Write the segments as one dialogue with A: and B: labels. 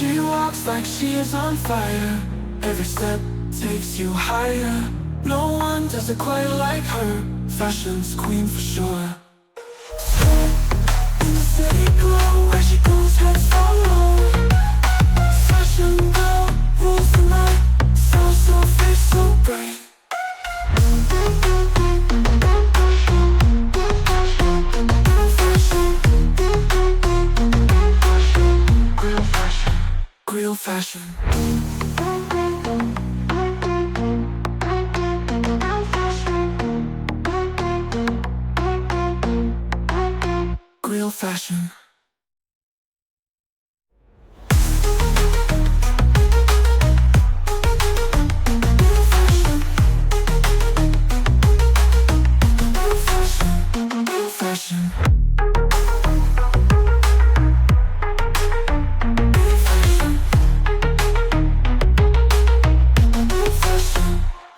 A: She walks like she is on fire. Every step takes you higher. No one does it quite like her. Fashion's queen for sure. In the city glow, where she goes, heads follow. Fashion girl rules the night. So fierce, so bright. Real fashion. Real fashion.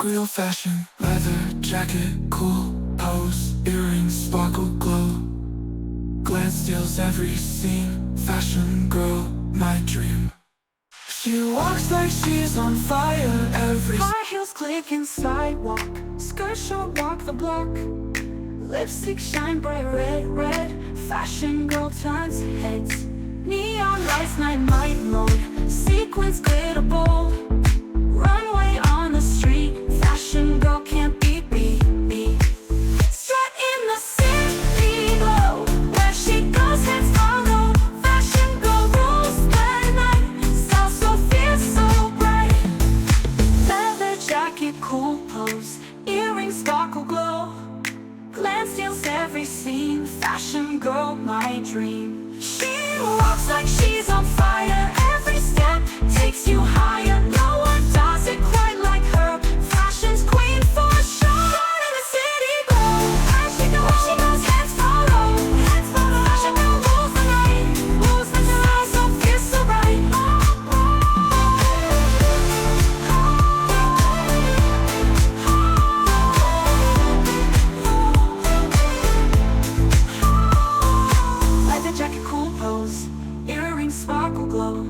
A: Real fashion. Leather jacket, cool pose, earrings sparkle glow. Glance steals every scene. Fashion girl, my dream. She walks like she's on fire. Every high heels clicking sidewalk. Skirt short, walk the block. Lipstick shine bright red, red. Fashion girl turns heads. Neon lights, night night mode. Sequins glitter bold. Runway on the street. Fashion girl can't be beat. Strut in the city glow. Where she goes, heads follow. Fashion girl rules the night. Style so fierce, so bright. Leather jacket, cool pose. Earrings sparkle glow. Glance steals every scene. Fashion girl, my dream. She walks like she's on fire. Every step takes you higher. No one does it quite like her. Fashion's queen for sure. In the city glow. Where she goes, heads follow. Fashion girl rules the night. Rules the night, so fierce, so bright. Leather jacket, cool pose. Earrings sparkle glow.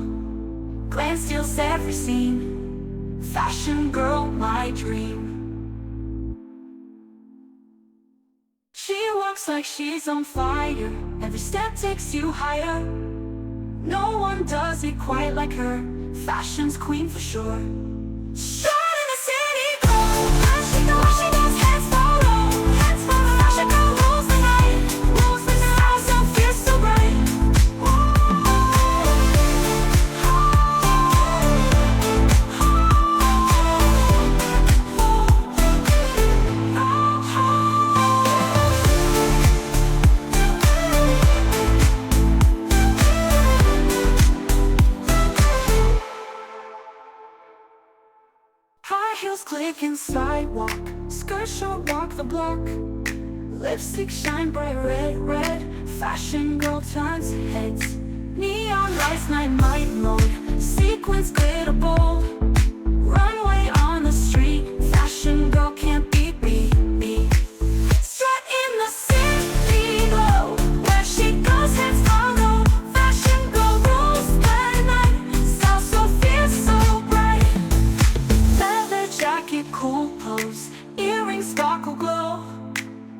A: Glance steals every scene. Fashion girl, my dream. She walks like she's on fire. Every step takes you higher. No one does it quite like her. Fashion's queen for sure. Shine in the city glow. Where she goes, heads follow. Fashion girl rules the night. Rules the night, so fierce, so bright. High heels clicking sidewalk. Skirt short, walk the block. Lipstick shine bright red, red. Fashion girl turns heads. Neon lights, night night mode. Sequins glitter bold. Runway on the street. Fashion girl can't be beat. Strut in the city glow. Where she goes, heads follow. Fashion girl rules the night. Style so fierce, so bright. Leather jacket, cool pose. Earrings sparkle glow.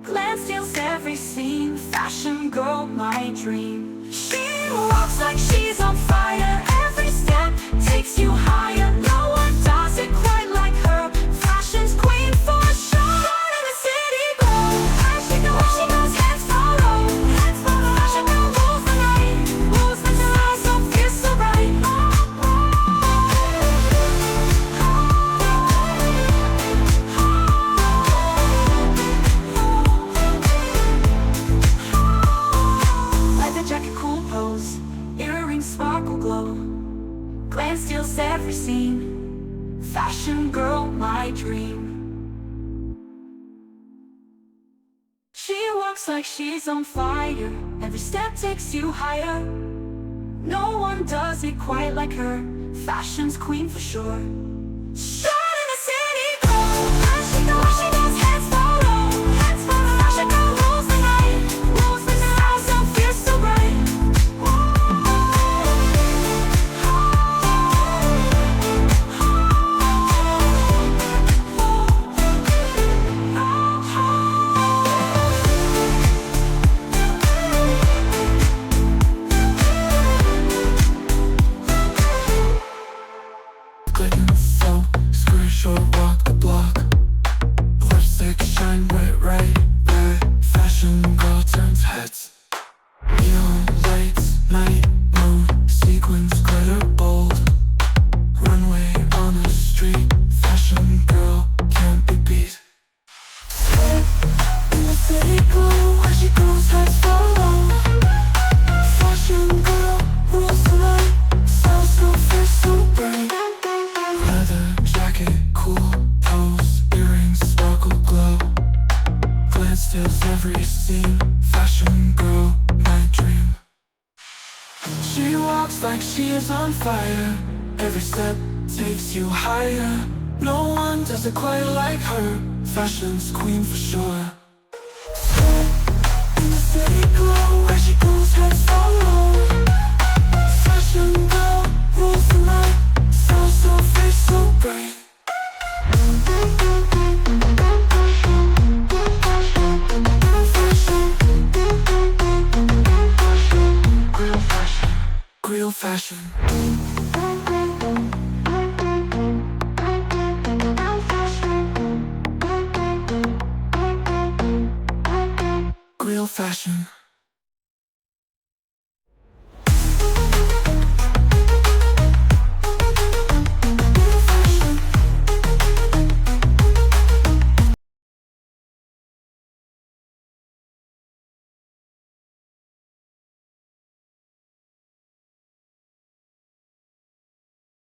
A: Glance steals every scene. Fashion girl, my dream. She walks like she's on fire. Every step takes you higher. No one does it quite like her. Fashion's queen for sure. In the city glow. Where she goes, heads follow. Fashion girl rules the night. Rules the night, so fierce, so bright. Leather jacket, cool pose. Earrings sparkle glow. Glance steals every scene. Fashion girl, my dream. She walks like she's on fire. Every step takes you higher. No one does it quite like her. Fashion's queen for sure. Shine in the city glow. Where she goes, heads follow. Fashion girl rules the night. Rules the night, so fierce, so bright. sequins glitter bold. Runway on the street, fashion girl can't be beat. In the city glow, where she goes heads follow. Fashion girl rules the night, style so fierce, so bright. Leather jacket, cool pose, earrings sparkle glow. Glance steals every scene, fashion girl, my dream. She walks like she is on fire, every step takes you higher. No one does it quite like her, fashion's queen for sure. In the city glow, where she goes heads follow. Fashion girl rules the night, style so fierce, so bright. Real fashion. Real fashion.